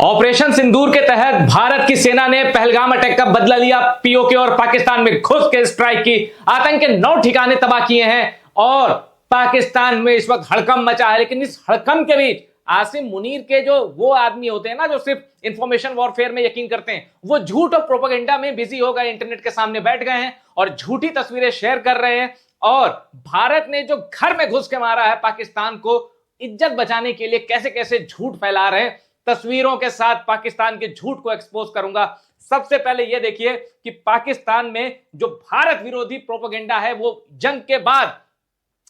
Operation सिंदूर के तहत भारत की सेना ने पहलगाम अटैक का बदला लिया। पीओके और पाकिस्तान में घुस के स्ट्राइक की, आतंक के 9 ठिकाने तबाह किए हैं और पाकिस्तान में इस वक्त हड़कंप मचा है। लेकिन इस हड़कंप के बीच आसिम मुनीर के जो वो आदमी होते हैं ना, जो सिर्फ इंफॉर्मेशन वॉरफेयर में यकीन करते हैं, वो झूठ और प्रोपेगेंडा में बिजी हो गए, इंटरनेट के सामने बैठ गए हैं और झूठी तस्वीरें शेयर कर रहे हैं। और भारत ने जो घर में घुस के मारा है पाकिस्तान को इज्जत बचाने के लिए, कैसे कैसे झूठ फैला रहे हैं, तस्वीरों के साथ पाकिस्तान के झूठ को एक्सपोज करूंगा। सबसे पहले यह देखिए कि पाकिस्तान में जो भारत विरोधी प्रोपेगेंडा है, वो जंग के बाद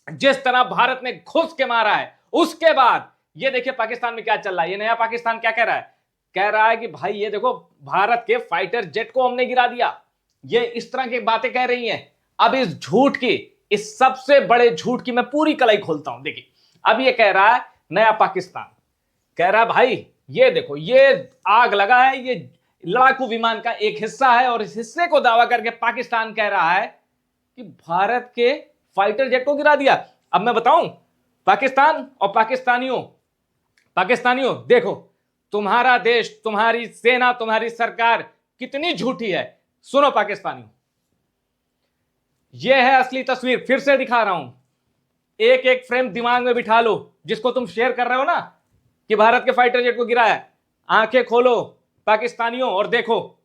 जिस तरह भारत ने घुस के मारा है, उसके बाद ये देखिए पाकिस्तान में क्या चल रहा है। ये नया पाकिस्तान क्या कह रहा है? कह रहा है कि भाई ये देखो, भारत के फाइटर जेट को हमने गिरा दिया। ये इस तरह की बातें कह रही हैं। अब इस झूठ की, इस सबसे बड़े झूठ की मैं पूरी कलाई खोलता हूं। देखिए, अब ये कह रहा है नया पाकिस्तान, कह रहा है भाई ये देखो, ये आग लगा है, ये लड़ाकू विमान का एक हिस्सा है और इस हिस्से को दावा करके पाकिस्तान कह रहा है कि भारत के फाइटर जेट को गिरा दिया। अब मैं बताऊं, पाकिस्तान और पाकिस्तानियों देखो, तुम्हारा देश, तुम्हारी सेना, तुम्हारी सरकार कितनी झूठी है। सुनो पाकिस्तानियों, यह है असली तस्वीर। फिर से दिखा रहा हूं, एक एक फ्रेम दिमाग में बिठा लो, जिसको तुम शेयर कर रहे हो ना कि भारत के फाइटर जेट को गिराया। आंखें खोलो पाकिस्तानियों और देखो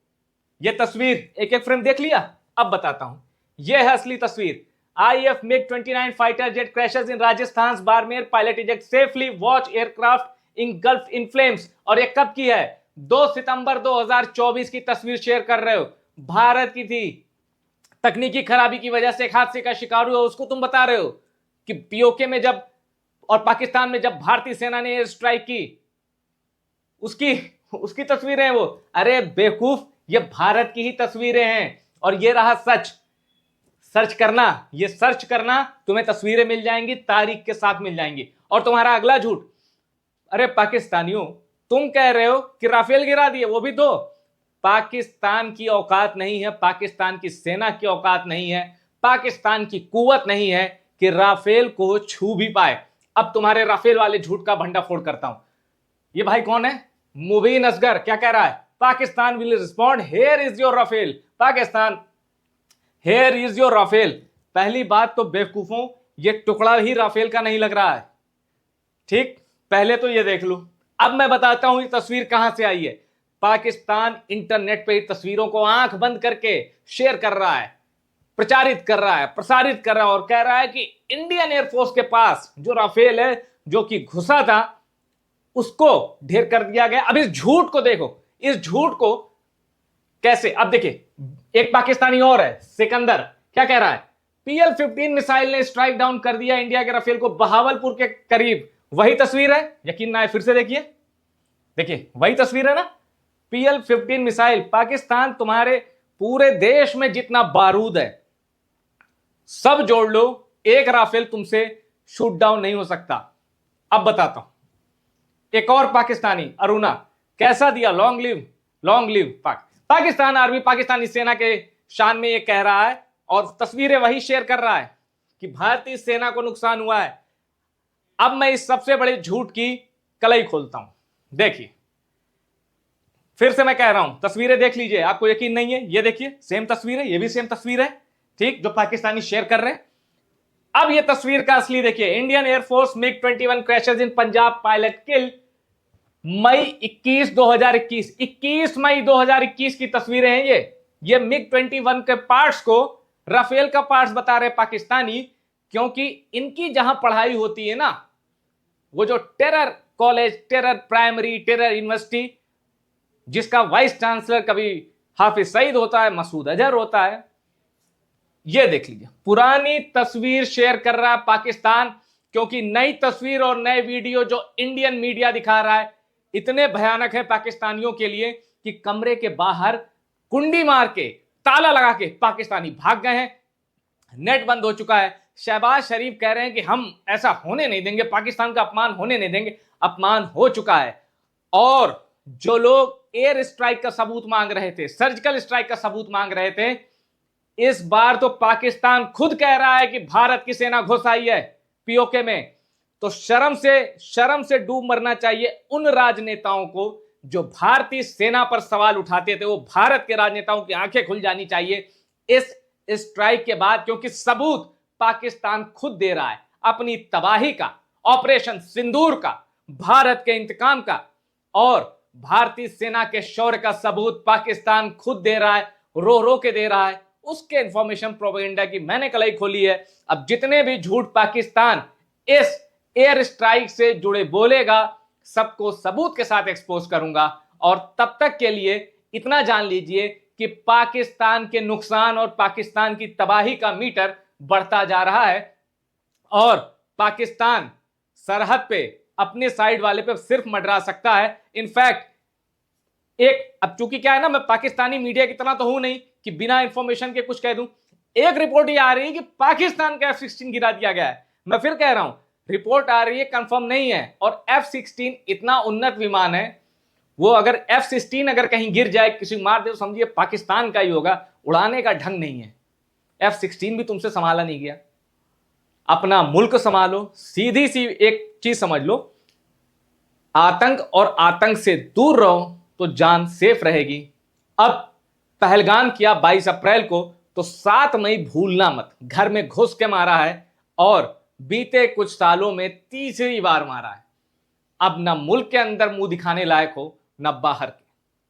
यह तस्वीर, एक एक फ्रेम देख लिया। अब बताता हूं, यह है असली तस्वीर। IF MiG-29 fighter jet crashes in Rajasthan Barmer, pilot eject safely, watch aircraft engulf in flames. और यह कब की है? 2 सितंबर 2024 की तस्वीर शेयर कर रहे हो। भारत की थी, तकनीकी खराबी की वजह से एक हादसे का शिकार हुआ, उसको तुम बता रहे हो कि पीओके में जब और पाकिस्तान में जब भारतीय सेना ने एयर स्ट्राइक की, उसकी तस्वीरें हैं वो। अरे बेवकूफ, ये भारत की ही तस्वीरें हैं और ये रहा सच। सर्च करना, ये सर्च करना, तुम्हें तस्वीरें मिल जाएंगी, तारीख के साथ मिल जाएंगी। और तुम्हारा अगला झूठ, अरे पाकिस्तानियों, तुम कह रहे हो कि राफेल गिरा दिए, वो भी दो। पाकिस्तान की औकात नहीं है, पाकिस्तान की सेना की औकात नहीं है, पाकिस्तान की कुव्वत नहीं है कि राफेल को छू भी पाए। अब तुम्हारे राफेल वाले झूठ का भंडाफोड़ करता हूं। ये भाई कौन है? मुबीन असगर। क्या कह रहा है? Pakistan will respond, here is your Rafale. Pakistan, here is your Rafale. पहली बात तो बेवकूफों, ये टुकड़ा ही राफेल का नहीं लग रहा है। ठीक, पहले तो ये देख लो। अब मैं बताता हूं ये तस्वीर कहां से आई है। पाकिस्तान इंटरनेट पे तस्वीरों को आंख बंद करके शेयर कर रहा है, प्रचारित कर रहा है, प्रसारित कर रहा है और कह रहा है कि इंडियन एयरफोर्स के पास जो राफेल है, जो कि घुसा था, उसको ढेर कर दिया गया। अब इस झूठ को देखो, इस झूठ को कैसे। अब देखिए, एक पाकिस्तानी और है, सिकंदर। क्या कह रहा है? PL-15 मिसाइल ने स्ट्राइक डाउन कर दिया इंडिया के राफेल को बहावलपुर के करीब। वही तस्वीर है, यकीन ना आए फिर से देखिए। देखिए, वही तस्वीर है ना। PL-15 मिसाइल, पाकिस्तान, तुम्हारे पूरे देश में जितना बारूद है सब जोड़ लो, एक राफेल तुमसे शूट डाउन नहीं हो सकता। अब बताता हूं, एक और पाकिस्तानी, अरुणा, कैसा दिया? Long live Pakistan army, Pakistani सेना के शान में ये कह रहा है और तस्वीरें वही शेयर कर रहा है कि भारतीय सेना को नुकसान हुआ है। अब मैं इस सबसे बड़े झूठ की कलई खोलता हूं। देखिए, फिर से मैं कह रहा हूं, तस्वीरें देख लीजिए। आपको यकीन नहीं है? ये देखिए, सेम तस्वीर है, ये भी सेम तस्वीर है, ठीक, जो पाकिस्तानी शेयर कर रहे हैं। अब ये तस्वीर का असली देखिए। इंडियन एयरफोर्स MiG-21 क्रैशेस इन पंजाब, पायलट किल, मई 21 2021, 21 मई 2021 की तस्वीरें हैं ये MiG-21 के पार्ट्स को राफेल का पार्ट्स बता रहे पाकिस्तानी, क्योंकि इनकी जहां पढ़ाई होती है ना, वो जो terror college, terror primary, terror university, जिसका वाइस चांसलर कभी हाफिज सईद होता है, मसूद अजहर होता है। ये देख लीजिए, पुरानी तस्वीर शेयर कर रहा है पाकिस्तान, क्योंकि नई तस्वीर और नए वीडियो जो इंडियन मीडिया दिखा रहा है इतने भयानक है पाकिस्तानियों के लिए कि कमरे के बाहर कुंडी मार के, ताला लगा के पाकिस्तानी भाग गए हैं। नेट बंद हो चुका है। शहबाज शरीफ कह रहे हैं कि हम ऐसा होने नहीं देंगे, पाकिस्तान का अपमान होने नहीं देंगे। अपमान हो चुका है। और जो लोग एयर स्ट्राइक का सबूत मांग रहे थे, सर्जिकल स्ट्राइक का सबूत मांग रहे थे, इस बार तो पाकिस्तान खुद कह रहा है कि भारत की सेना घुस आई है पीओके में। तो शर्म से डूब मरना चाहिए उन राजनेताओं को जो भारतीय सेना पर सवाल उठाते थे वो भारत के राजनेताओं की आंखें खुल जानी चाहिए इस स्ट्राइक के बाद, क्योंकि सबूत पाकिस्तान खुद दे रहा है अपनी तबाही का, ऑपरेशन सिंदूर का, भारत के इंतकाम का, और भारतीय सेना के शौर्य का सबूत पाकिस्तान खुद दे रहा है, रो रो के दे रहा है। उसके इंफॉर्मेशन प्रोपेगेंडा की मैंने कलाई खोली है। अब जितने भी झूठ पाकिस्तान इस एयर स्ट्राइक से जुड़े बोलेगा, सबको सबूत के साथ एक्सपोज करूंगा। और तब तक के लिए इतना जान लीजिए कि पाकिस्तान के नुकसान और पाकिस्तान की तबाही का मीटर बढ़ता जा रहा है, और पाकिस्तान सरहद पे अपने साइड वाले पे सिर्फ मंडरा सकता है। इनफैक्ट अब चूंकि क्या है ना, मैं पाकिस्तानी मीडिया की तरह तो हूं नहीं कि बिना इंफॉर्मेशन के कुछ कह दूं। एक रिपोर्ट ये आ रही है कि पाकिस्तान का F-16 गिरा दिया गया है। मैं फिर कह रहा हूं, रिपोर्ट आ रही है, कंफर्म नहीं है। और F-16 इतना उन्नत विमान है, वो अगर F-16 अगर कहीं गिर जाए, किसी मार दे, तो समझिए पाकिस्तान का ही होगा। उड़ाने का ढंग नहीं है। F-16 भी तुमसे संभाला नहीं गया। अपना मुल्क संभालो। सीधी सी एक चीज समझ लो, आतंक और आतंक से दूर रहो तो जान सेफ रहेगी। अब पहलगाम किया 22 अप्रैल को, तो 7 मई भूलना मत। घर में घुस के मारा है और बीते कुछ सालों में तीसरी बार मारा है। अब न मुल्क के अंदर मुंह दिखाने लायक हो, न बाहर के।